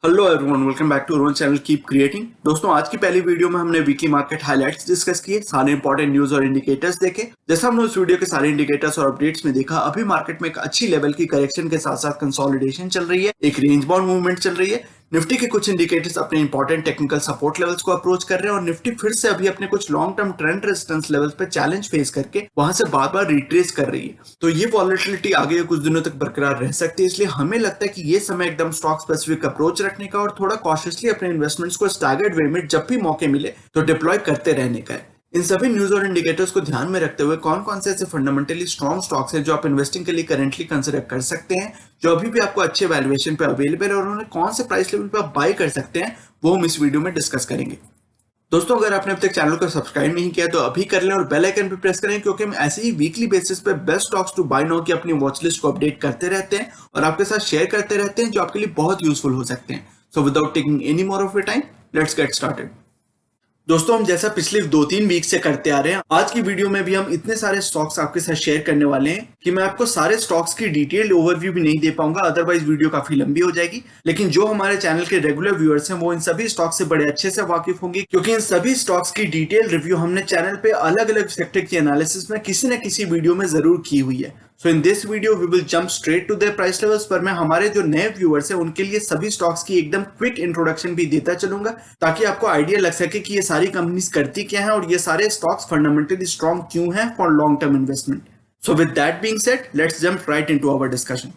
Hello everyone, welcome back to Arun channel keep creating. दोस्तों, आज की पहली वीडियो में हमने वीकली मार्केट हाइलाइट्स डिस्कस किए, सारे इंपॉर्टेंट न्यूज और इंडिकेटर्स देखे। जैसा हमने उस वीडियो के सारे इंडिकेटर्स और अपडेट्स में देखा, अभी मार्केट में एक अच्छी लेवल की करेक्शन के साथ साथ कंसोलिडेशन चल रही है, एक रेंज बाउंड मूवमेंट चल रही है। निफ्टी के कुछ इंडिकेटर्स अपने इंपॉर्टेंट टेक्निकल सपोर्ट लेवल्स को अप्रोच कर रहे हैं और निफ्टी फिर से अभी अपने कुछ long term trend resistance levels पे चैलेंज फेस करके वहां से बार बार रिट्रेस कर रही है। तो ये वॉलेटिलिटी आगे कुछ दिनों तक बरकरार रह सकती है, इसलिए हमें लगता है कि ये समय एकदम स्टॉक स्पेसिफिक अप्रोच रखने का और थोड़ा कॉशियसली अपने इन्वेस्टमेंट्स को स्टैगर्ड वे में जब भी मौके मिले तो डिप्लॉय करते रहने का है। इन सभी न्यूज और इंडिकेटर्स को ध्यान में रखते हुए कौन कौन से ऐसे फंडामेंटली स्ट्रॉन्ग स्टॉक्स हैं जो आप इन्वेस्टिंग के लिए करेंटली कंसिडर कर सकते हैं, जो अभी भी आपको अच्छे वैल्यूएशन पे अवेलेबल है, और उन्हें कौन से प्राइस लेवल पे आप बाय कर सकते हैं, वो हम इस वीडियो में डिस्कस करेंगे। दोस्तों, अगर आपने अब तक चैनल को सब्सक्राइब नहीं किया तो अभी कर लें और बेल आइकन पे प्रेस करें, क्योंकि हम ऐसे ही वीकली बेसिस पे best stocks to buy now की अपनी वॉच लिस्ट को अपडेट करते रहते हैं और आपके साथ शेयर करते रहते हैं, जो आपके लिए बहुत यूजफुल हो सकते हैं। So without taking any more of your time, let's get started. दोस्तों, हम जैसा पिछले 2-3 वीक से करते आ रहे हैं, आज की वीडियो में भी हम इतने सारे स्टॉक्स आपके साथ शेयर करने वाले हैं कि मैं आपको सारे स्टॉक्स की डिटेल्ड ओवरव्यू भी नहीं दे पाऊंगा, अदरवाइज वीडियो काफी लंबी हो जाएगी। लेकिन जो हमारे चैनल के रेगुलर व्यूअर्स हैं वो इन सभी स्टॉक्स से बड़े अच्छे से वाकिफ होंगे, क्योंकि इन सभी स्टॉक्स की डिटेल रिव्यू हमने चैनल पे अलग अलग सेक्टर की एनालिसिस में किसी न किसी वीडियो में जरूर की हुई है। So in this video we will jump straight to their price levels, पर मैं हमारे जो नए व्यूअर्स हैं उनके लिए सभी स्टॉक्स की एकदम क्विक इंट्रोडक्शन भी देता चलूंगा, ताकि आपको आइडिया लग सके कि ये सारी कंपनीज करती क्या है और ये सारे स्टॉक्स फंडामेंटली स्ट्रॉन्ग क्यों हैं for long term investment. So with that being said, let's jump right into our discussion.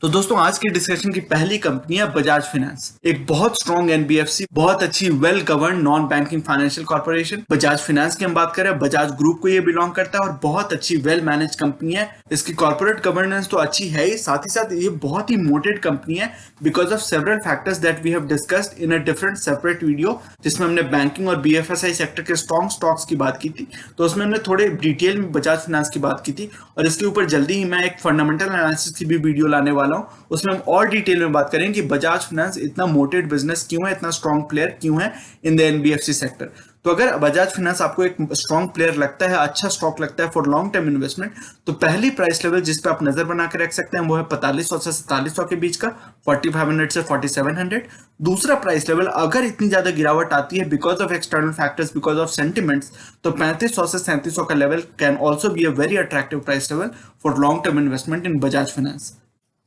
तो दोस्तों, आज की डिस्कशन की पहली कंपनी है बजाज फाइनेंस, एक बहुत स्ट्रॉन्ग एनबीएफसी, बहुत अच्छी well govern non banking financial corporation. Bajaj finance की हम बात करें, बजाज ग्रुप को ये बिलोंग करता है और बहुत अच्छी वेल मैनेज कंपनी है। इसकी कॉर्पोरेट गवर्नेंस तो अच्छी है ही, साथ ही साथ ये बहुत ही मोटेड कंपनी है because of several factors that we have discussed in a different separate video, जिसमें हमने बैंकिंग और बीएफएसआई सेक्टर के स्ट्रॉन्ग स्टॉक्स की बात की थी। तो उसमें हमने थोड़े डिटेल में बजाज फाइनेंस की बात की थी और इसके ऊपर जल्दी ही मैं एक फंडामेंटल एनालिसिस की भी वीडियो लाने वाला हूँ। उसमें हम और डिटेल में बात करें कि बजाज फाइनेंस इतना मोटेड बिजनेस क्यों है, इतना स्ट्रॉन्ग प्लेयर क्यों है इन द एनबीएफसी सेक्टर। तो अगर बजाज फाइनेंस आपको एक स्ट्रॉन्ग प्लेयर लगता है, अच्छा स्टॉक लगता है फॉर लॉन्ग टर्म इन्वेस्टमेंट, तो पहली प्राइस लेवल जिस पे आप नजर बना के रख सकते हैं वो है 4500 से 4700 के बीच का, 4500 से 4700। दूसरा प्राइस लेवल, अगर इतनी ज्यादा गिरावट आती है because of external factors, because of sentiments, तो 3500 से 3700 का level can also be a very attractive price level for long term investment in Bajaj finance.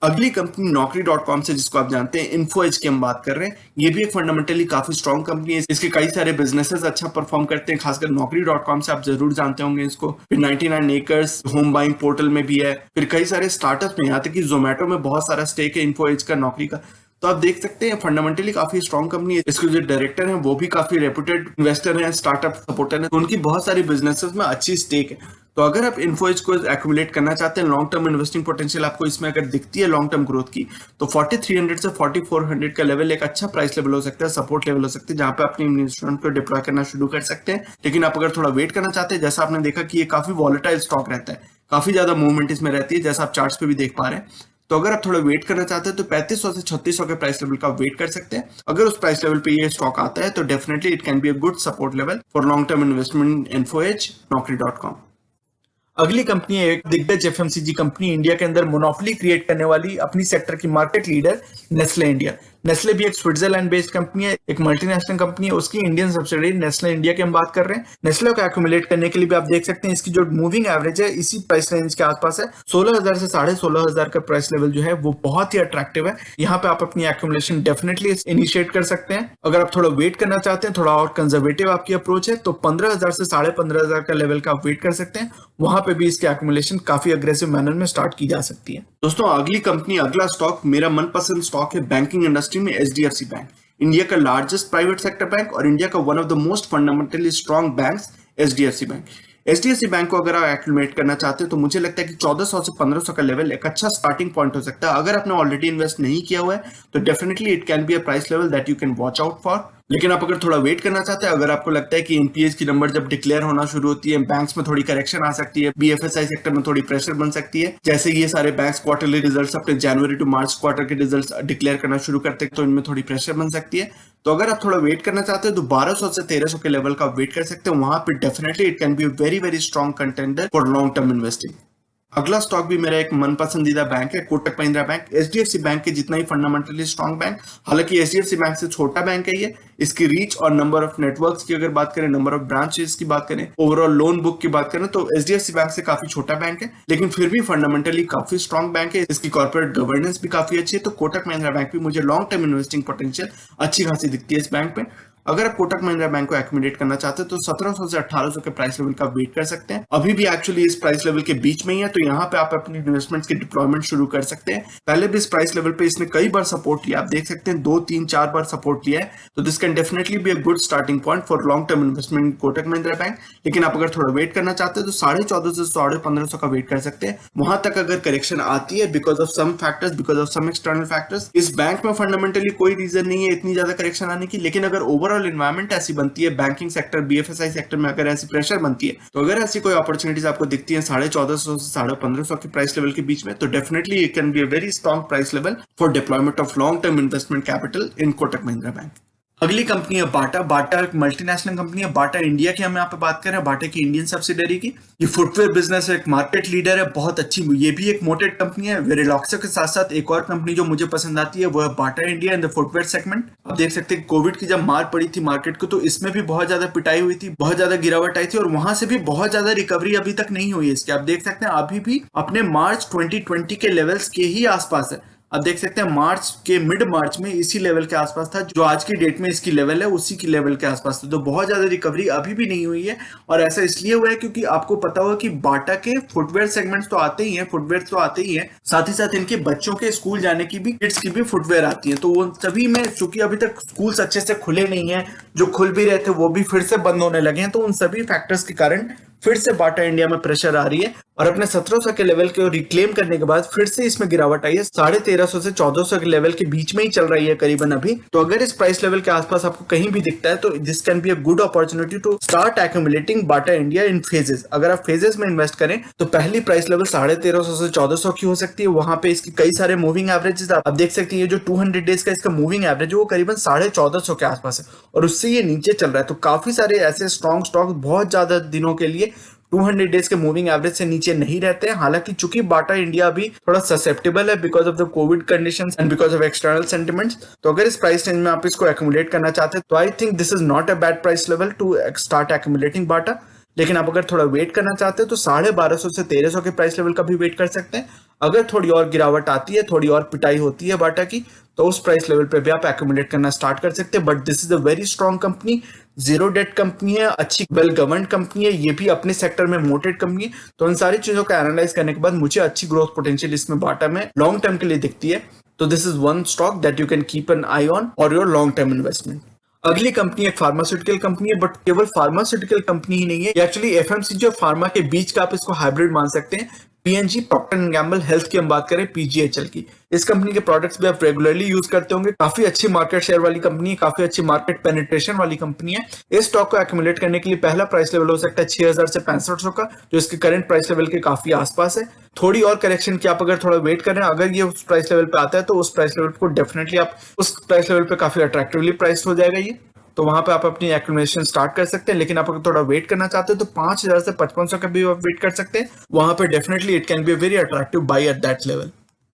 अगली कंपनी नौकरी.com से, जिसको आप जानते हैं, इन्फो एज की हम बात कर रहे हैं। ये भी एक फंडामेंटली काफी स्ट्रॉन्ग कंपनी है, इसके कई सारे बिजनेसेस अच्छा परफॉर्म करते हैं, खासकर नौकरी.com से आप जरूर जानते होंगे इसको। फिर 99 एकर्स होम बाइंग पोर्टल में भी है, फिर कई सारे स्टार्टअप में, यहाँ तक कि जोमेटो में बहुत सारा स्टेक है इन्फो एज का, नौकरी का। तो आप देख सकते हैं फंडामेंटली काफी स्ट्रॉन्ग कंपनी है। इसके जो डायरेक्टर हैं वो भी काफी रेपुटेड इन्वेस्टर हैं, स्टार्टअप सपोर्टर हैं, तो उनकी बहुत सारी बिजनेसेस में अच्छी स्टेक है। तो अगर आप इन्फोएज को एक्यूमुलेट करना चाहते हैं, लॉन्ग टर्म इन्वेस्टिंग पोटेंशियल आपको इसमें अगर दिखती है लॉन्ग टर्म ग्रोथ की, तो 4300 से 4400 का लेवल एक अच्छा प्राइस लेवल हो सकता है, सपोर्ट लेवल हो सकता है, जहां पे अपने इन्वेस्टमेंट को डिप्लॉय करना शुरू कर सकते हैं। लेकिन आप अगर थोड़ा वेट करना चाहते हैं, जैसा आपने देखा कि ये काफी वॉलेटाइल स्टॉक रहता है, काफी ज्यादा मूवमेंट इसमें रहती है, जैसा आप चार्ट्स पे भी देख पा रहे हैं। तो अगर आप थोड़ा वेट करना चाहते हैं तो 3500 से 3600 के प्राइस लेवल का वेट कर सकते हैं। अगर उस प्राइस लेवल पे ये स्टॉक आता है तो definitely it can be a good support level for long term investment Info Edge नौकरी.com। अगली कंपनी है एक दिग्गज एफएमसीजी कंपनी, इंडिया के अंदर मोनोपोली क्रिएट करने वाली, अपनी सेक्टर की market leader, Nestle India. Nestle भी एक स्विट्जरलैंड बेस्ड कंपनी है, एक मल्टीनेशनल कंपनी है, उसकी इंडियन सब्सिडियरी नेस्ले इंडिया की हम बात कर रहे हैं। नेस्ले को एक्यूमुलेट करने के लिए भी आप देख सकते हैं इसकी जो मूविंग एवरेज है इसी प्राइस रेंज के आसपास है, 16000 से 16500 का प्राइस लेवल जो है वो बहुत ही अट्रैक्टिव है। यहाँ पे आप अपनी एक्यूमुलेशन डेफिनेटली इनिशिएट कर सकते हैं। अगर आप थोड़ा वेट करना चाहते हैं, थोड़ा और कंजर्वेटिव आपकी अप्रोच है, तो 15000 से 15500 का लेवल का आप वेट कर सकते हैं। वहां पे भी इसकी एक्यूमुलेशन काफी अग्रेसिव मैनर में स्टार्ट की जा सकती है। दोस्तों, अगली कंपनी, अगला स्टॉक, मेरा मनपसंद स्टॉक है बैंकिंग इंडस्ट्री में, एचडीएफसी बैंक। इंडिया का लार्जेस्ट प्राइवेट सेक्टर बैंक और इंडिया का one of the most fundamentally strong banks, HDFC bank. HDFC bank को अगर आप एक्यूमुलेट करना चाहते हैं तो मुझे लगता है कि 1400 से 1500 का लेवल एक अच्छा स्टार्टिंग पॉइंट हो सकता है। अगर आपने ऑलरेडी इन्वेस्ट नहीं किया हुआ है तो definitely it can be a price level that you can watch out for. लेकिन आप अगर थोड़ा वेट करना चाहते हैं, अगर आपको लगता है कि एनपीएस की नंबर जब डिक्लेयर होना शुरू होती है, बैंक्स में थोड़ी करेक्शन आ सकती है, बीएफएसआई सेक्टर में थोड़ी प्रेशर बन सकती है, जैसे ये सारे बैंक्स क्वार्टरली रिजल्ट्स अपने जनवरी टू मार्च क्वार्टर के रिजल्ट्स डिक्लेयर करना शुरू करते हैं, तो इनमें थोड़ी प्रेशर बन सकती है। तो अगर आप थोड़ा वेट करना चाहते हैं तो 1200 से 1300 के लेवल का वेट कर सकते हैं। वहां पे definitely it can be very very strong contender for long term investing. अगला स्टॉक भी मेरा एक मन पसंदीदा बैंक है, Kotak Mahindra bank. HDFC bank के जितना ही फंडामेंटली स्ट्रॉन्ग बैंक, हालांकि एचडीएफसी बैंक से छोटा बैंक है ये। इसकी रीच और नंबर ऑफ नेटवर्क्स की अगर बात करें, नंबर ऑफ ब्रांचेस की बात करें, ओवरऑल लोन बुक की बात करें, तो एचडीएफसी बैंक से काफी छोटा बैंक है, लेकिन फिर भी फंडामेंटली काफी स्ट्रॉन्ग बैंक है। इसकी कॉर्पोरेट गवर्नेंस भी काफी अच्छी है। तो कोटक महिंद्रा बैंक भी मुझे लॉन्ग टर्म इन्वेस्टिंग पोटेंशियल अच्छी खासी दिखती है इस बैंक में। अगर आप कोटक महिंद्रा बैंक को एक्यूमुलेट करना चाहते हैं तो 1700 से 1800 के प्राइस लेवल का वेट कर सकते हैं। अभी भी एक्चुअली इस प्राइस लेवल के बीच में ही है, तो यहाँ पे आप अपनी इन्वेस्टमेंट्स की डिप्लॉयमेंट शुरू कर सकते हैं। पहले भी इस प्राइस लेवल पे इसने कई बार सपोर्ट लिया, आप देख सकते हैं 2, 3, 4 बार सपोर्ट लिया है। तो this can definitely be a good starting point for long term investment in Kotak Mahindra bank. लेकिन आप अगर थोड़ा वेट करना चाहते हैं तो 1450 से 1550 का वेट कर सकते हैं। वहां तक अगर करेक्शन आती है because of some factors, because of some external factors, इस बैंक में फंडामेंटली कोई रीजन नहीं है इतनी ज्यादा करेक्शन आने की। लेकिन अगर ओवरऑल एनवायरमेंट ऐसी बनती है, बैंकिंग सेक्टर, बीएफएसआई सेक्टर में अगर ऐसी प्रेशर बनती है, तो अगर ऐसी कोई अपॉर्चुनिटीज आपको दिखती है 1450 से 1550 के प्राइस लेवल के बीच में, तो definitely it can be a very strong price level for deployment of long term investment capital in Kotak Mahindra bank. अगली कंपनी है बाटा। बाटा एक मल्टीनेशनल कंपनी है। बाटा इंडिया की हम यहाँ पे बात करें, बाटा की इंडियन सब्सिडरी की। ये फुटवेयर बिजनेस है, एक मार्केट लीडर है, बहुत अच्छी। ये भी एक मोटेड कंपनी है। वेरिलॉक्सो के साथ साथ एक और कंपनी जो मुझे पसंद आती है वो है बाटा India in the footwear segment. आप देख सकते हैं कोविड की जब मार पड़ी थी मार्केट को, तो इसमें भी बहुत ज्यादा पिटाई हुई थी, बहुत ज्यादा गिरावट आई थी, और वहां से भी बहुत ज्यादा रिकवरी अभी तक नहीं हुई है इसकी। आप देख सकते हैं अभी भी अपने मार्च 2020 के लेवल्स के ही आसपास है। आप देख सकते हैं मार्च के मिड मार्च में इसी लेवल के आसपास था, जो आज की डेट में इसकी लेवल है उसी की लेवल के आसपास था। तो बहुत ज्यादा रिकवरी अभी भी नहीं हुई है, और ऐसा इसलिए हुआ है क्योंकि आपको पता होगा कि बाटा के फुटवेयर सेगमेंट्स तो आते ही हैं, फुटवेयर तो आते ही हैं, साथ ही साथ इनके बच्चों के स्कूल जाने की भी, किड्स की भी फुटवेयर आती है। तो वो सभी में, चूंकि अभी तक स्कूल्स अच्छे से खुले नहीं है, जो खुल भी रहे थे वो भी फिर से बंद होने लगे हैं, तो उन सभी फैक्टर्स के कारण फिर से बाटा इंडिया में प्रेशर आ रही है, और अपने 1700 के लेवल को रिक्लेम करने के बाद फिर से इसमें गिरावट आई है। 1350 से 1400 के लेवल के बीच में ही चल रही है करीबन अभी। तो अगर इस प्राइस लेवल के आसपास आपको कहीं भी दिखता है, तो this can be a good opportunity to start accumulating Bata India in phases. अगर आप फेजेस में इन्वेस्ट करें तो पहली प्राइस लेवल 1350 से 1400 की हो सकती है। वहां पे इसकी कई सारे मूविंग एवरेजेस आप देख सकते हैं। जो 200 डेज का इसका मूविंग एवरेज है वो करीबन 1450 के आसपास है, और उससे ये नीचे चल रहा है। तो काफी सारे ऐसे स्ट्रॉन्ग स्टॉक बहुत ज्यादा दिनों के लिए 200 डेज के मूविंग एवरेज से नीचे नहीं रहते हैं। हालांकि चूंकि बाटा इंडिया अभी थोड़ा ससेप्टेबल है because of the Covid conditions and because of external sentiments, तो अगर इस प्राइस रेंज में आप इसको एक्यूमुलेट करना चाहते हैं तो I think this is not a bad price level to start accumulating Bata. लेकिन आप अगर थोड़ा वेट करना चाहते हैं तो 1250 से 1300 के प्राइस लेवल का भी वेट कर सकते हैं। अगर थोड़ी और गिरावट आती है, थोड़ी और पिटाई होती है बाटा की, तो उस प्राइस लेवल पे भी आप एक्यूमुलेट करना स्टार्ट कर सकते हैं। But this is a very strong company, zero debt company है, अच्छी वेल गवर्न कंपनी है, ये भी अपने सेक्टर में मोटेड कंपनी है। तो इन सारी चीजों को एनालाइज करने के बाद मुझे अच्छी ग्रोथ पोटेंशियल इसमें बाटा में लॉन्ग टर्म के लिए दिखती है। तो this is one stock that you can keep an eye on for your long term investment. अगली कंपनी एक फार्मास्यूटिकल कंपनी है, बट केवल फार्मास्यूटिकल कंपनी ही नहीं है, ये एक्चुअली एफएमसीजी और फार्मा के बीच का आप इसको हाइब्रिड मान सकते हैं। PNG Procter and Gamble health की हम बात करें, पीजीएचएल की, इस कंपनी के प्रोडक्ट्स भी आप रेगुलरली यूज करते होंगे। काफी अच्छी मार्केट शेयर वाली कंपनी है, काफी अच्छी मार्केट पेनिट्रेशन वाली कंपनी है। इस स्टॉक को एक्यूमुलेट करने के लिए पहला प्राइस लेवल हो सकता है 6000 से 6500 का, जो इसके करंट प्राइस लेवल के काफी आसपास है। थोड़ी और करेक्शन की आप अगर थोड़ा वेट करें, अगर ये उस प्राइस लेवल पे आता है तो उस प्राइस लेवल को डेफिनेटली आप उस प्राइस लेवल पे काफी अट्रैक्टिवली प्राइस हो जाएगा ये, तो वहां पे आप अपनी एक्यूमुलेशन स्टार्ट कर सकते हैं। लेकिन आप अगर थोड़ा वेट करना चाहते हो तो 5000 से 5500 का भी आप वेट कर सकते हैं। वहां पे definitely it can be very attractive by at that level.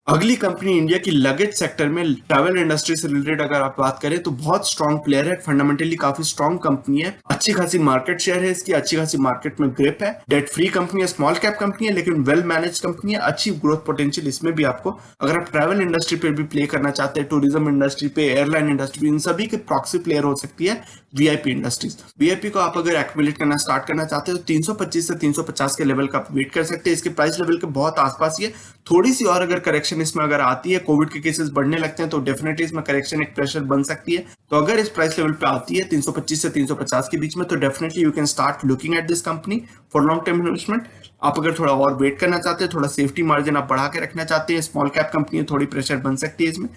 अगली कंपनी इंडिया की लगेज सेक्टर में ट्रैवल इंडस्ट्री से रिलेटेड अगर आप बात करें तो बहुत स्ट्रॉन्ग प्लेयर है, फंडामेंटली काफी स्ट्रॉन्ग कंपनी है, अच्छी खासी मार्केट शेयर है इसकी, अच्छी खासी मार्केट में ग्रिप है, डेट फ्री कंपनी है, स्मॉल कैप कंपनी है, लेकिन वेल मैनेज कंपनी है, अच्छी ग्रोथ पोटेंशियल इसमें भी आपको। अगर आप ट्रैवल इंडस्ट्री पे भी प्ले करना चाहते हैं, टूरिज्म इंडस्ट्री पे, एयरलाइन इंडस्ट्री पे, इन सभी के प्रॉक्सी प्लेयर हो सकती है वीआईपी इंडस्ट्रीज। वीआईपी को आप अगर एक्यूमुलेट करना स्टार्ट करना चाहते हैं तो 325 से 350 के लेवल का आप वेट कर सकते हैं। इसके प्राइस लेवल के बहुत आसपास ही है। थोड़ी सी और अगर करेक्शन इसमें अगर आती है, कोविड के केसेस बढ़ने लगते हैं, तो डेफिनेटली इसमें करेक्शन एक प्रेशर बन सकती है। तो अगर इस प्राइस लेवल पे आती है 325 से 350 के बीच में, तो definitely you can start looking at this company for long term investment. आप अगर थोड़ा और वेट करना चाहते हैं, थोड़ा सेफ्टी मार्जिन आप बढ़ा के रखना चाहते हैं, स्मॉल कैप कंपनी है, थोड़ी प्रेशर बन सकती है इसमें,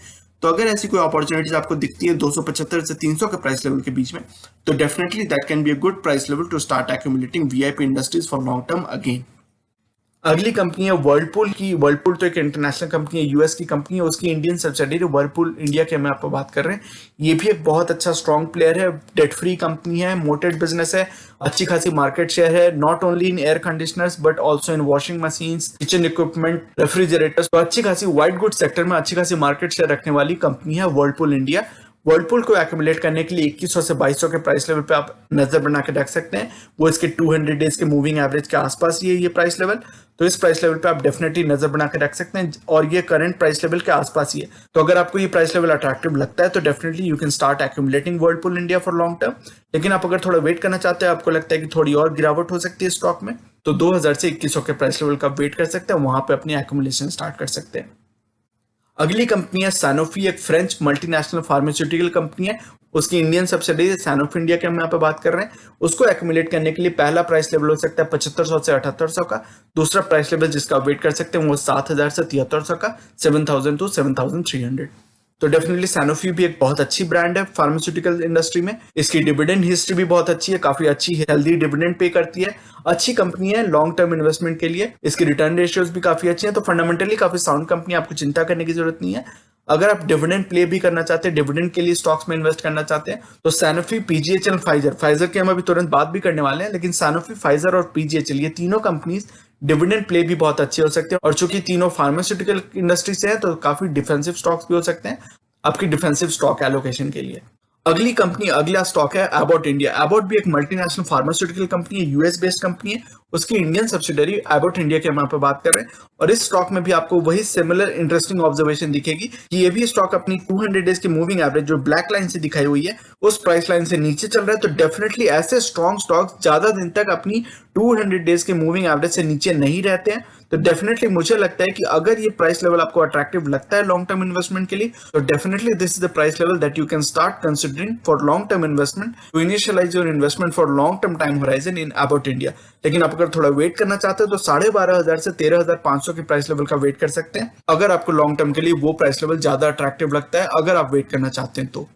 तो अगर ऐसी कोई अपॉर्चुनिटीज आपको दिखती है 275 से 300 के प्राइस लेवल के बीच में, तो definitely that can be a good price level to start accumulating VIP industries for long term again. अगली कंपनी है वर्लपूल की। वर्लपूल तो एक इंटरनेशनल कंपनी है, यूएस की कंपनी है, उसकी इंडियन सब्सिडियरी वर्लपूल इंडिया के हम आपको बात कर रहे हैं। ये भी एक बहुत अच्छा स्ट्रॉन्ग प्लेयर है, डेट फ्री कंपनी है, मोटेड बिजनेस है, अच्छी खासी मार्केट शेयर है, not only in air conditioners but also in washing machines, kitchen equipment, refrigerators. तो अच्छी खासी व्हाइट गुड सेक्टर में अच्छी खासी मार्केट शेयर रखने वाली कंपनी है वर्लपूल इंडिया। वर्लपूल को एक्यूमुलेट करने के लिए 2100 से 2200 के प्राइस लेवल पे आप नजर बना के रख सकते हैं। वो इसके 200 डेज के मूविंग एवरेज के आसपास ही है ये प्राइस लेवल। तो इस प्राइस लेवल पे आप डेफिनेटली नजर बना के रख सकते हैं और ये करंट प्राइस लेवल के आसपास ही है। तो अगर आपको ये प्राइस लेवल अट्रैक्टिव लगता है तो definitely you can start accumulating Whirlpool India for long term. लेकिन आप अगर थोड़ा वेट करना चाहते हैं, आपको लगता है कि थोड़ी और गिरावट हो सकती है स्टॉक में, तो 2000 से 2100 के प्राइस लेवल का वेट कर सकते हैं, वहां पे अपनी एक्यूमुलेशन स्टार्ट कर सकते हैं। अगली कंपनी है सैनोफी, एक फ्रेंच मल्टीनेशनल फार्मास्यूटिकल कंपनी है, उसकी इंडियन सब्सिडियरी सैनोफी इंडिया के हम यहाँ पे बात कर रहे हैं। उसको एक्यूमुलेट करने के लिए पहला प्राइस लेवल हो सकता है 7500 से 7800 का। दूसरा प्राइस लेवल जिसका वेट कर सकते हैं वो 7000 से 7300 का, 7000 टू 7300। तो डेफिनेटली सैनोफी भी एक बहुत अच्छी ब्रांड है फार्मास्यूटिकल इंडस्ट्री में। इसकी डिविडेंड हिस्ट्री भी बहुत अच्छी है, काफी अच्छी हेल्दी डिविडेंड पे करती है, अच्छी कंपनी है लॉन्ग टर्म इन्वेस्टमेंट के लिए। इसकी रिटर्न रेशियोज भी काफी अच्छी है, तो फंडामेंटली काफी साउंड कंपनी, आपको चिंता करने की जरूरत नहीं है। अगर आप डिविडेंड प्ले भी करना चाहते हैं, डिविडेंड के लिए स्टॉक्स में इन्वेस्ट करना चाहते हैं, तो सैनोफी, पीजीएचएल, फाइजर की हम अभी तुरंत बात भी करने वाले हैं, लेकिन सैनोफी, फाइजर और पीजीएचएल ये तीनों कंपनीज डिविडेंड प्ले भी बहुत अच्छे हो सकते हैं। और चूंकि तीनों फार्मास्यूटिकल इंडस्ट्री से है तो काफी डिफेंसिव स्टॉक्स भी हो सकते हैं आपकी डिफेंसिव स्टॉक एलोकेशन के लिए। अगली कंपनी, अगला स्टॉक है एबॉट इंडिया। एबॉट भी एक मल्टीनेशनल फार्मास्यूटिकल कंपनी है, यूएस बेस्ड कंपनी है, उसकी इंडियन सब्सिडरी एबॉट इंडिया के हम यहाँ पे बात कर रहे हैं। और इस स्टॉक में भी आपको वही सिमिलर इंटरेस्टिंग ऑब्जर्वेशन दिखेगी कि ये भी स्टॉक अपनी 200 डेज की मूविंग एवरेज जो ब्लैक लाइन से दिखाई हुई है उस प्राइस लाइन से नीचे चल रहा है। तो डेफिनेटली ऐसे स्ट्रॉन्ग स्टॉक ज्यादा दिन तक अपनी 200 डेज के मूविंग एवरेज से नीचे नहीं रहते हैं। तो डेफिनेटली मुझे लगता है कि अगर ये प्राइस लेवल आपको अट्रैक्टिव लगता है लॉन्ग टर्म इन्वेस्टमेंट के लिए, तो definitely this is the price level that you can start considering for long term investment to initialize your investment for long term time horizon in Abbott India. लेकिन आप अगर थोड़ा wait करना चाहते हैं तो 12500 से 13500 के प्राइस लेवल का वेट कर सकते हैं, अगर आपको लॉन्ग टर्म के लिए वो प्राइस लेवल ज्यादा अट्रैक्टिव लगता है, अगर आप वेट करना चाहते हैं तो।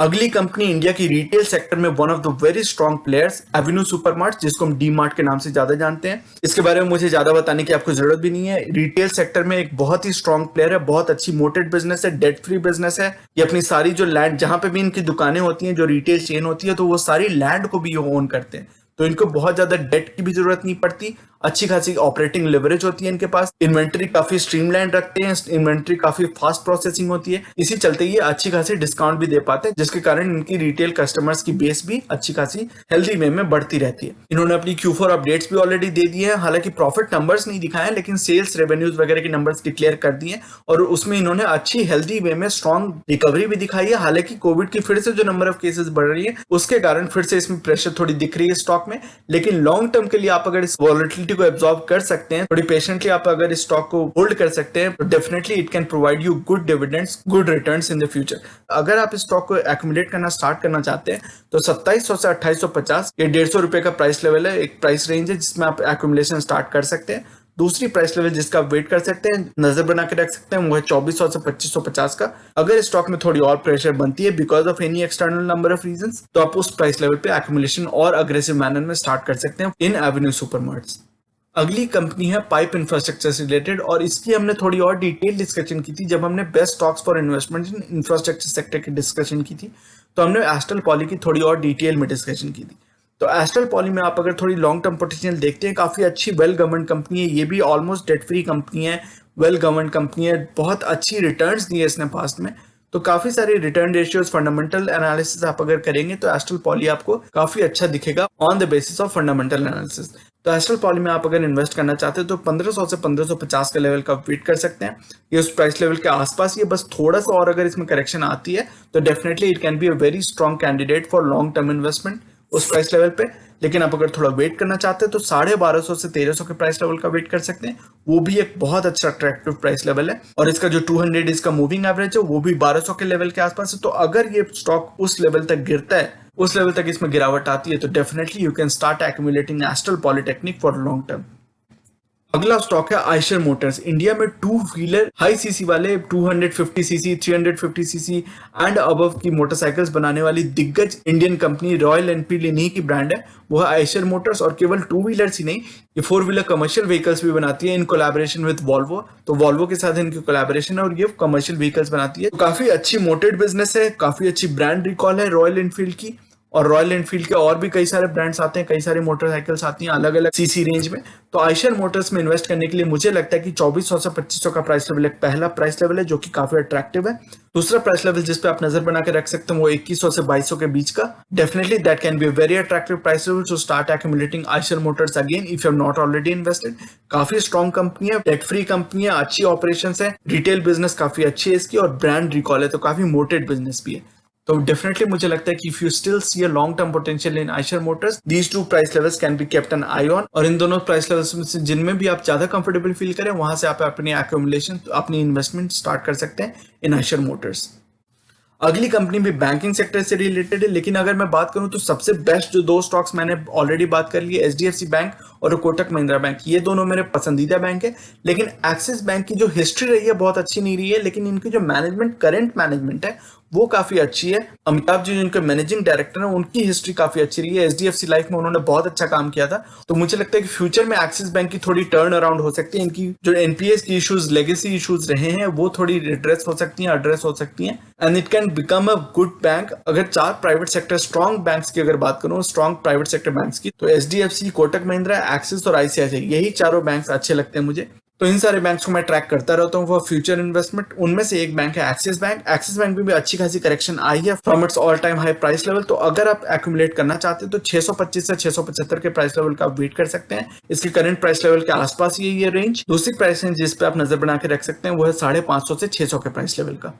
अगली कंपनी इंडिया की रिटेल सेक्टर में one of the very strong players Avenue supermart, जिसको हम डी मार्ट के नाम से ज्यादा जानते हैं। इसके बारे में मुझे ज्यादा बताने की आपको जरूरत भी नहीं है। रिटेल सेक्टर में एक बहुत ही स्ट्रॉन्ग प्लेयर है, बहुत अच्छी मोटेड बिजनेस है, डेट फ्री बिजनेस है। ये अपनी सारी जो लैंड, जहां पे भी इनकी दुकानें होती हैं, जो रिटेल चेन होती है, तो वो सारी लैंड को भी ये ओन करते हैं, तो इनको बहुत ज्यादा डेट की भी जरूरत नहीं पड़ती। अच्छी खासी ऑपरेटिंग लेवरेज होती है इनके पास, इन्वेंट्री काफी स्ट्रीमलाइन रखते हैं, इन्वेंट्री काफी फास्ट प्रोसेसिंग होती है, इसी चलते ये अच्छी खासी डिस्काउंट भी दे पाते हैं, जिसके कारण इनकी रिटेल कस्टमर्स की बेस भी अच्छी खासी हेल्दी वे में बढ़ती रहती है। इन्होंने अपनी Q4 अपडेट्स भी ऑलरेडी दे दिए हैं, हालांकि प्रॉफिट नंबर्स नहीं दिखाए, लेकिन सेल्स रेवेन्यूज वगैरह के नंबर्स डिक्लेयर कर दिए और उसमें इन्होंने अच्छी हेल्दी वे में स्ट्रॉन्ग रिकवरी भी दिखाई है। हालांकि कोविड की फिर से जो नंबर ऑफ केसेस बढ़ रही है उसके कारण फिर से इसमें प्रेशर थोड़ी दिख रही है स्टॉक में, लेकिन लॉन्ग टर्म के लिए आप अगर इस वॉलेटिलिटी को एब्जॉर्ब कर सकते हैं, थोड़ी पेशेंटली आप अगर इस स्टॉक को होल्ड कर सकते हैं, तो definitely it can provide you good dividends, good returns in the future. अगर आप इस स्टॉक को एक्यूमुलेट करना स्टार्ट करना चाहते हैं तो 2700 से 2850 ये 150 रुपए का प्राइस लेवल है, एक प्राइस रेंज है जिसमें आप एक्यूमुलेशन स्टार्ट कर सकते हैं। दूसरी प्राइस लेवल जिसका आप वेट कर सकते हैं, नजर बना के रख सकते हैं, वो है 2400 से 2550 का। अगर स्टॉक में थोड़ी और प्रेशर बनती है because of any external number of reasons, तो आप उस प्राइस लेवल पे एक्यूमुलेशन और अग्रेसिव मैनर में स्टार्ट कर सकते हैं इन एवेन्यू सुपरमार्ट्स। अगली कंपनी है पाइप इंफ्रास्ट्रक्चर से रिलेटेड, और इसकी हमने थोड़ी और डिटेल डिस्कशन की थी जब हमने best stocks for investment in infrastructure sector की डिस्कशन की थी। तो हमने एस्ट्रल पॉली की थोड़ी और डिटेल में डिस्कशन की थी। तो एस्ट्रल पॉली में आप अगर थोड़ी लॉन्ग टर्म पोटेंशियल देखते हैं, काफी अच्छी वेल गवर्नड कंपनी है, ये भी ऑलमोस्ट डेट फ्री कंपनी है, वेल गवर्नड कंपनी है, बहुत अच्छी रिटर्न्स दी है इसने पास्ट में। तो काफी सारे रिटर्न रेशियोज, फंडामेंटल एनालिसिस आप अगर करेंगे तो एस्ट्रल पॉली आपको काफी अच्छा दिखेगा on the basis of fundamental analysis. तो एस्ट्रल पॉली में आप अगर इन्वेस्ट करना चाहते हैं तो 1500 से 1550 के लेवल का वेट कर सकते हैं, ये उस प्राइस लेवल के आसपास ही है। बस थोड़ा सा और अगर इसमें करेक्शन आती है तो definitely it can be a very strong candidate for long term investment उस प्राइस लेवल पे। लेकिन आप अगर थोड़ा वेट करना चाहते हैं तो 1250 से 1300 के प्राइस लेवल का वेट कर सकते हैं, वो भी एक बहुत अच्छा अट्रैक्टिव प्राइस लेवल है। और इसका जो 200 डेज का मूविंग एवरेज है वो भी 1200 के लेवल के आसपास है। तो अगर ये स्टॉक उस लेवल तक गिरता है, उस लेवल तक इसमें गिरावट आती है, तो definitely you can start accumulating astral polytechnic for long term. अगला स्टॉक है आयशर मोटर्स। इंडिया में टू व्हीलर हाई सीसी वाले 250 सीसी 350 सीसी एंड अबव की मोटरसाइकिल्स बनाने वाली दिग्गज इंडियन कंपनी रॉयल एनफील्ड इन्हीं की ब्रांड है, वो है आयशर मोटर्स। और केवल टू व्हीलर्स ही नहीं, ये फोर व्हीलर कमर्शियल व्हीकल्स भी बनाती है इन कोलैबोरेशन विद वॉल्वो। तो वॉल्वो के साथ इनकी कोलैबोरेशन है और ये कमर्शियल व्हीकल्स बनाती है। तो काफी अच्छी मोटेड बिजनेस है, काफी अच्छी ब्रांड रिकॉल है रॉयल एनफील्ड की। और रॉयल एनफील्ड के और भी कई सारे ब्रांड्स आते हैं, कई सारी मोटरसाइकिल्स आती हैं अलग अलग सीसी रेंज में। तो आयशर मोटर्स में इन्वेस्ट करने के लिए मुझे लगता है कि 2400 से 2500 का प्राइस लेवल एक पहला प्राइस लेवल है जो कि काफी अट्रैक्टिव है। दूसरा प्राइस लेवल जिस पे आप नजर बना के रख सकते हैं वो 2100 से 2200 के बीच का। Definitely that can be a very attractive price level to start accumulating Eicher Motors again if you have not already invested. काफी स्ट्रॉन्ग कंपनी है, डेट फ्री कंपनी है, अच्छी ऑपरेशंस है, रिटेल बिजनेस काफी अच्छी है इसकी और ब्रांड रिकॉल है, तो काफी मोटेड बिजनेस भी है। तो डेफिनेटली मुझे लगता है कि if you still see a long term potential in Eicher Motors, these two price levels can be kept an eye on. और इन दोनों प्राइस लेवल्स में से जिनमें भी आप ज्यादा कंफर्टेबल फील करें वहां से आप अपनी एक्यूमुलेशन, अपनी इन्वेस्टमेंट स्टार्ट कर सकते हैं इन आयशर मोटर्स। अगली कंपनी भी बैंकिंग सेक्टर से रिलेटेड है, लेकिन अगर मैं बात करूं तो सबसे बेस्ट जो दो स्टॉक्स मैंने ऑलरेडी बात कर ली है, एचडीएफसी बैंक और कोटक महिंद्रा बैंक, ये दोनों मेरे पसंदीदा बैंक है। लेकिन एक्सिस बैंक की जो हिस्ट्री रही है बहुत अच्छी नहीं रही है, लेकिन इनकी जो मैनेजमेंट, करंट मैनेजमेंट है वो काफी अच्छी है। अमिताभ जी जिनके मैनेजिंग डायरेक्टर हैं उनकी हिस्ट्री काफी अच्छी रही है, एचडीएफसी लाइफ में उन्होंने बहुत अच्छा काम किया था। तो मुझे लगता है कि फ्यूचर में एक्सिस बैंक की थोड़ी टर्न अराउंड हो सकती है, इनकी जो एनपीएस की इश्यूज, लेगेसी इश्यूज रहे हैं वो थोड़ी रिड्रेस हो सकती हैं, एड्रेस हो सकती हैं, and it can become a good bank. अगर चार प्राइवेट सेक्टर स्ट्रॉन्ग बैंक्स की अगर बात करूं, स्ट्रॉन्ग प्राइवेट सेक्टर बैंक्स की, तो एचडीएफसी, कोटक महिंद्रा, एक्सिस और आईसीआईसीआई, यही चारों बैंक्स अच्छे लगते हैं मुझे। तो इन सारे बैंक्स को मैं ट्रैक करता रहता हूँ फॉर फ्यूचर इन्वेस्टमेंट। उनमें से एक बैंक है एक्सिस बैंक। एक्सिस बैंक में भी अच्छी खासी करेक्शन आई है from its all time high price level. तो अगर आप एक्यूमुलेट करना चाहते हैं तो 625 से 675 के प्राइस लेवल का आप वेट कर सकते हैं। इसके करंट प्राइस लेवल के आसपास ये रेंज। दूसरी प्राइस रेंज जिस पे आप नजर बना के रख सकते हैं वो है 550 से 600 के प्राइस लेवल का।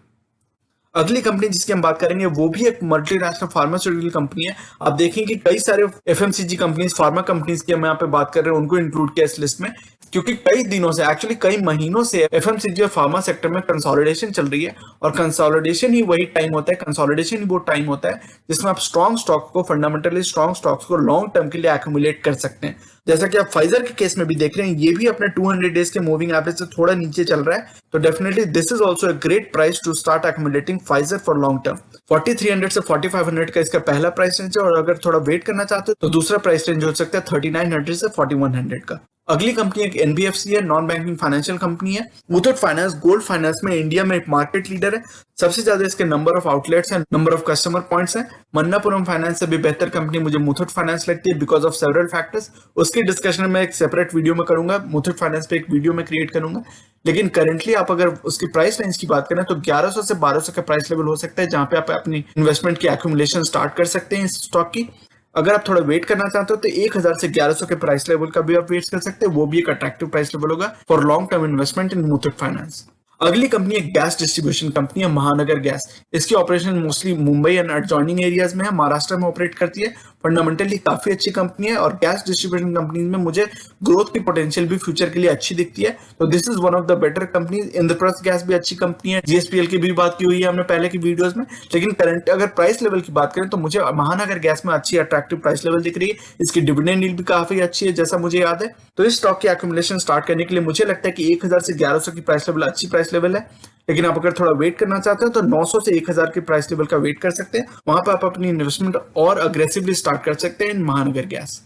अगली कंपनी जिसकी हम बात करेंगे वो भी एक मल्टीनेशनल फार्मास्यूटिकल कंपनी है। आप देखेंगे कि कई सारे एफएमसीजी कंपनीज, फार्मा कंपनीज की हम यहाँ पे बात कर रहे हैं, उनको इंक्लूड किया इस लिस्ट में, क्योंकि कई दिनों से, एक्चुअली कई महीनों से एफएमसीजी और फार्मा सेक्टर में कंसोलिडेशन चल रही है। और कंसोलिडेशन ही वही टाइम होता है, कंसोलिडेशन ही वो टाइम होता है जिसमें आप स्ट्रॉन्ग स्टॉक को, फंडामेंटली स्ट्रॉन्ग स्टॉक्स को लॉन्ग टर्म के लिए एक्यूमुलेट कर सकते हैं। जैसा कि आप फाइजर के केस में भी देख रहे हैं, ये भी अपने 200 डेज के मूविंग एवरेज से थोड़ा नीचे चल रहा है। तो definitely this is also a great price to start accumulating Pfizer for long term. 4300 से 4500 का इसका पहला प्राइस रेंज है, और अगर थोड़ा वेट करना चाहते हो तो दूसरा प्राइस रेंज हो सकता है 3900 से 4100 का। अगली कंपनी एक एनबीएफसी है, नॉन बैंकिंग फाइनेंशियल कंपनी है। मुथूट फाइनेंस गोल्ड फाइनेंस में इंडिया में एक मार्केट लीडर है। सबसे ज्यादा इसके नंबर ऑफ आउटलेट्स हैं, नंबर ऑफ कस्टमर पॉइंट्स हैं। मन्नापुरम फाइनेंस से भी बेहतर कंपनी मुझे मुथूट फाइनेंस लगती है बिकॉज ऑफ सेवरल फैक्टर्स। उसकी डिस्कशन मैं एक सेपरेट वीडियो में करूंगा, मुथूट फाइनेंस पे एक वीडियो में क्रिएट करूंगा। लेकिन करंटली आप अगर उसकी प्राइस रेंज की बात करें तो 1100 से 1200 का प्राइस लेवल हो सकता है, जहां पे आप अपनी इन्वेस्टमेंट की एक्यूमुलेशन स्टार्ट कर सकते हैं इस स्टॉक की। अगर आप थोड़ा वेट करना चाहते हो तो 1000 से 1100 के प्राइस लेवल का भी आप वेट कर सकते हैं, वो भी एक अट्रैक्टिव प्राइस लेवल होगा for long term investment in Muthoot finance. अगली कंपनी एक गैस डिस्ट्रीब्यूशन कंपनी है, महानगर गैस। इसकी operation mostly Mumbai and adjoining areas में है, महाराष्ट्र में ऑपरेट करती है। फंडामेंटली काफी अच्छी कंपनी है और गैस डिस्ट्रीब्यूशन कंपनी में मुझे ग्रोथ की पोटेंशियल भी फ्यूचर के लिए अच्छी दिखती है। तो this is one of the better companies. Indraprastha gas भी अच्छी कंपनी है, जीएसपीएल की भी बात की हुई है हमने पहले की वीडियोस में। लेकिन करंट अगर प्राइस लेवल की बात करें तो मुझे महानगर गैस में अच्छी अट्रैक्टिव प्राइस लेवल दिख रही है। इसकी डिविडेंड यील्ड भी काफी अच्छी है जैसा मुझे याद है। तो इस स्टॉक की एक्यूमुलेशन स्टार्ट करने के लिए मुझे लगता है कि 1000 से 1100 की प्राइस लेवल अच्छी प्राइस लेवल है। लेकिन आप अगर थोड़ा वेट करना चाहते हो तो 900 से 1000 के प्राइस लेवल का वेट कर सकते हैं, वहां पर आप अपनी इन्वेस्टमेंट और अग्रेसिवली स्टार्ट कर सकते हैं इन महानगर गैस।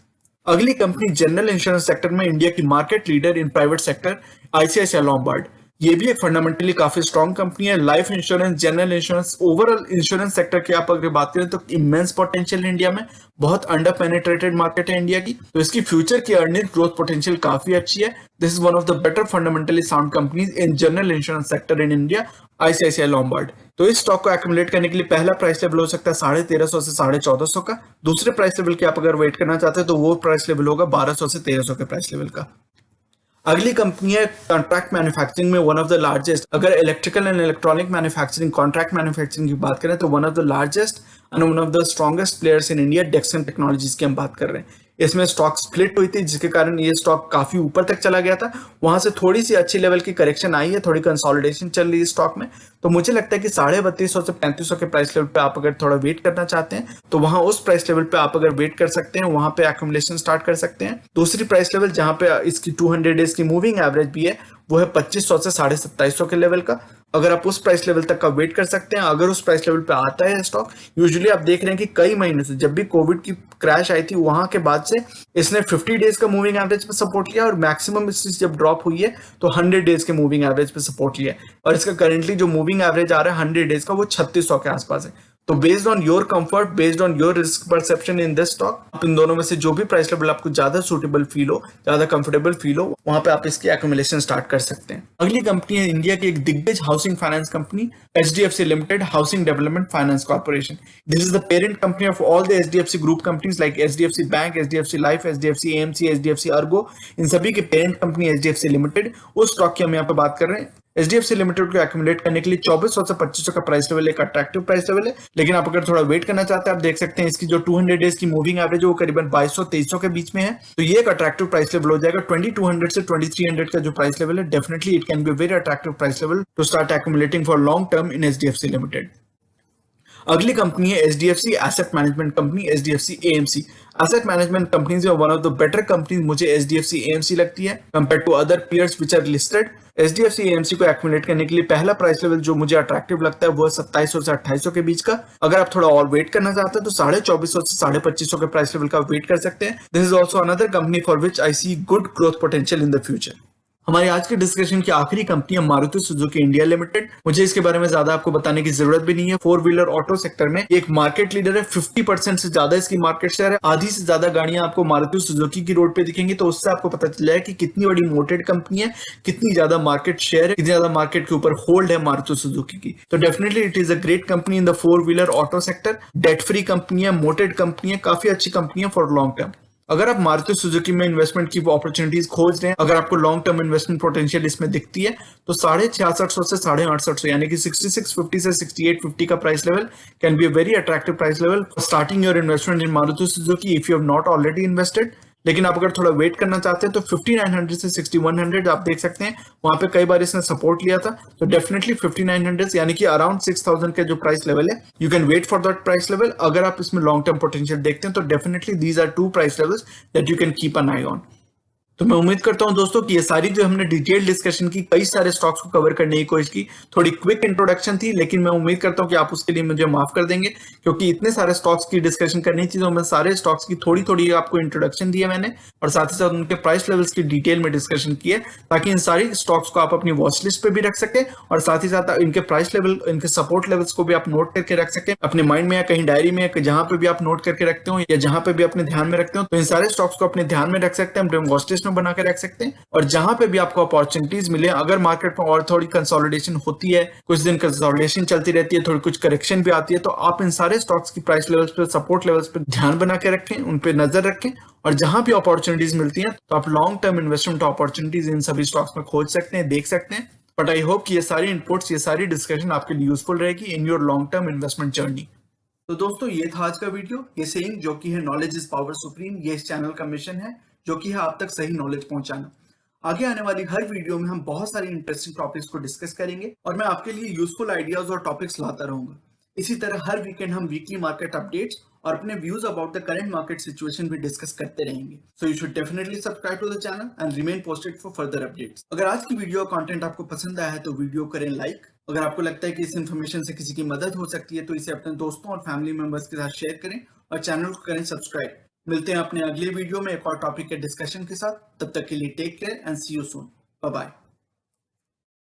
अगली कंपनी जनरल इंश्योरेंस सेक्टर में इंडिया की market leader in private sector ICICI Lombard. ये भी एक फंडामेंटली काफी स्ट्रॉन्ग कंपनी है। Life insurance, general insurance, overall insurance sector की आप अगर बात करें तो इमेंस पोटेंशियल इंडिया में, बहुत अंडर पेनिट्रेटेड मार्केट है इंडिया की। तो इसकी फ्यूचर की अर्निंग ग्रोथ पोटेंशियल काफी अच्छी है। This is one of the better fundamentally sound companies in general insurance sector in India, ICICI Lombard. तो इस स्टॉक को एक्यूमुलेट करने के लिए पहला प्राइस लेवल हो सकता है 1350 से 1450 का। दूसरे प्राइस लेवल के आप अगर वेट करना चाहते हैं तो वो प्राइस लेवल होगा 1200 से 1300 के प्राइस लेवल का। अगली कंपनी है कॉन्ट्रैक्ट मैन्युफैक्चरिंग में वन ऑफ द लार्जेस्ट। अगर electrical and electronic manufacturing, contract manufacturing की बात करें तो one of the largest and one of the strongest players in India, Dixon technologies की हम बात कर रहे हैं। इसमें स्टॉक स्प्लिट हुई थी जिसके कारण ये स्टॉक काफी ऊपर तक चला गया था। वहां से थोड़ी सी अच्छी लेवल की करेक्शन आई है, थोड़ी कंसोलिडेशन चल रही है स्टॉक में। तो मुझे लगता है कि 3250 से 3500 के प्राइस लेवल पे आप अगर थोड़ा वेट करना चाहते हैं तो वहां उस प्राइस लेवल पे आप अगर वेट कर सकते हैं, वहां पे एक्यूमुलेशन स्टार्ट कर सकते हैं। दूसरी प्राइस लेवल जहां पे इसकी 200 डेज की मूविंग एवरेज भी है वो है 2500 से 2750 के लेवल का। अगर आप उस प्राइस लेवल तक का वेट कर सकते हैं, अगर उस प्राइस लेवल पे आता है स्टॉक, यूजुअली आप देख रहे हैं कि कई महीनों से जब भी कोविड की क्रैश आई थी वहां के बाद से इसने 50 डेज का मूविंग एवरेज पे सपोर्ट लिया और मैक्सिमम इसकी जब ड्रॉप हुई है तो 100 डेज के मूविंग एवरेज पे सपोर्ट लिया है। और इसका करंटली जो मूविंग एवरेज आ रहा है 100 डेज का वो 3600 के आसपास है। तो based on your comfort, based on your risk perception in this stock, आप इन दोनों में से जो भी प्राइस लेवल आपको ज्यादा सूटेबल फील हो, ज्यादा कंफर्टेबल फील हो, वहां पे आप इसकी एक्यूमुलेशन स्टार्ट कर सकते हैं। अगली कंपनी है इंडिया की एक दिग्गज housing finance company HDFC limited housing development finance corporation. This is the parent company of all the HDFC group companies like HDFC bank, HDFC life, HDFC AMC, HDFC Ergo. इन सभी के parent company HDFC limited, उस stock की हम यहाँ पे बात कर रहे हैं। HDFC लिमिटेड को एक्यूमुलेट करने के लिए 2400 से 2500 का प्राइस लेवल एक अट्रैक्टिव प्राइस लेवल है। लेकिन आप अगर थोड़ा वेट करना चाहते हैं, आप देख सकते हैं इसकी जो 200 डेज की मूविंग एवरेज है वो करीबन 2200-2300 के बीच में है। तो ये एक अट्रैक्टिव प्राइस लेवल हो जाएगा। 2200 से 2300 का जो प्राइस लेवल है, definitely it can be very attractive price level to start accumulating for long term in HDFC limited. अगली कंपनी है HDFC asset management company, HDFC AMC। Asset management companies में one of the better companies मुझे HDFC AMC लगती है compare to other peers which are listed. HDFC AMC को accumulate करने के लिए पहला प्राइस लेवल जो मुझे अट्रैक्टिव लगता है वो 2700 से 2800 के बीच का। अगर आप थोड़ा और वेट करना चाहते हैं तो 2450 से 2550 के प्राइस लेवल का वेट कर सकते हैं। This is also another company for which I see good growth potential in the future. हमारी आज के डिस्कशन की आखिरी कंपनी है मारुति सुजुकी इंडिया लिमिटेड। मुझे इसके बारे में ज्यादा आपको बताने की जरूरत भी नहीं है। 4 व्हीलर ऑटो सेक्टर में एक मार्केट लीडर है। 50% से ज्यादा इसकी मार्केट शेयर है। आधी से ज्यादा गाड़ियां आपको मारुति सुजुकी की रोड पे दिखेंगी, तो उससे आपको पता चल जाएगा कि कितनी बड़ी मोटेड कंपनी है, कितनी ज्यादा मार्केट शेयर है, कितनी ज्यादा मार्केट के ऊपर होल्ड है मारुति सुजुकी की। तो definitely it is a great company in the 4 wheeler auto sector. Date free company है, मोटेड कंपनी है, काफी अच्छी कंपनी है फॉर लॉन्ग टर्म। अगर आप मारुति सुजुकी में इन्वेस्टमेंट की अपॉर्चुनिटीज खोज रहे हैं, अगर आपको लॉन्ग टर्म इन्वेस्टमेंट पोटेंशियल इसमें दिखती है, तो 6650 से 6850 यानी कि 6650 से 6850 का price level can be a very attractive price level starting your investment in Maruti Suzuki if you have not already invested. लेकिन आप अगर थोड़ा वेट करना चाहते हैं तो 5900 से 6100 आप देख सकते हैं, वहां पे कई बार इसने सपोर्ट लिया था। तो डेफिनेटली 5900 यानी कि अराउंड 6000 का जो प्राइस लेवल है, you can wait for that price level. अगर आप इसमें लॉन्ग टर्म पोटेंशियल देखते हैं तो definitely these are 2 price levels that you can keep an eye on. तो मैं उम्मीद करता हूं दोस्तों कि ये सारी जो हमने डिटेल डिस्कशन की, कई सारे स्टॉक्स को कवर करने की कोशिश की, थोड़ी क्विक इंट्रोडक्शन थी, लेकिन मैं उम्मीद करता हूं कि आप उसके लिए मुझे माफ कर देंगे, क्योंकि इतने सारे स्टॉक्स की डिस्कशन करनी थी तो मैं सारे स्टॉक्स की थोड़ी थोड़ी आपको इंट्रोडक्शन दिया मैंने, और साथ ही साथ उनके प्राइस लेवल्स की डिटेल में डिस्कशन की है, ताकि इन सारी स्टॉक्स को आप अपनी वॉच लिस्ट पे भी रख सके और साथ ही साथ इनके प्राइस लेवल, इनके सपोर्ट लेवल्स को भी आप नोट करके रख सके अपने माइंड में या कहीं डायरी में, जहां पे भी आप नोट करके रखते हो या जहां पे भी अपने ध्यान में रखते हो, तो इन सारे स्टॉक्स को अपने ध्यान में रख सकते हैं, अपने वॉच लिस्ट में बना के रख सकते हैं। और जहां पे भी आपको अपॉर्चुनिटीज मिले, अगर मार्केट में और थोड़ी कंसोलिडेशन होती है, कुछ दिन कंसोलिडेशन चलती रहती है, थोड़ी कुछ करेक्शन भी आती है, तो आप इन सारे स्टॉक्स की प्राइस लेवल्स पे, सपोर्ट लेवल्स पे ध्यान बना के रखें, उन पे नजर रखें, और जहां भी अपॉर्चुनिटीज मिलती हैं तो आप long term investment opportunities in सभी स्टॉक्स में खोज सकते हैं, देख सकते हैं। बट आई होप कि ये सारी इनपुट्स, ये सारी डिस्कशन आपके लिए यूजफुल रहेगी in your long term investment journey. तो दोस्तों ये था आज का वीडियो। ये सेइंग जो कि है नॉलेज इज पावर सुप्रीम, ये इस चैनल का मिशन है, जो कि है आप तक सही नॉलेज पहुंचाना। आगे आने वाली हर वीडियो में हम बहुत सारी इंटरेस्टिंग टॉपिक्स को डिस्कस करेंगे और मैं आपके लिए यूजफुल आइडियाज और टॉपिक्स लाता रहूंगा। इसी तरह हर वीकेंड हम वीकली मार्केट अपडेट्स और अपने views about the current market situation भी डिस्कस करते रहेंगे। So you should definitely subscribe to the channel and remain posted for further updates. अगर आज की वीडियो कंटेंट आपको पसंद आया है तो वीडियो करें लाइक। अगर आपको लगता है कि इस इन्फॉर्मेशन से किसी की मदद हो सकती है तो इसे अपने दोस्तों और फैमिली मेंबर्स के साथ शेयर करें और चैनल को करें सब्सक्राइब। मिलते हैं अपने अगले वीडियो में एक और टॉपिक के डिस्कशन के साथ। तब तक के लिए take care and see you soon. Bye bye.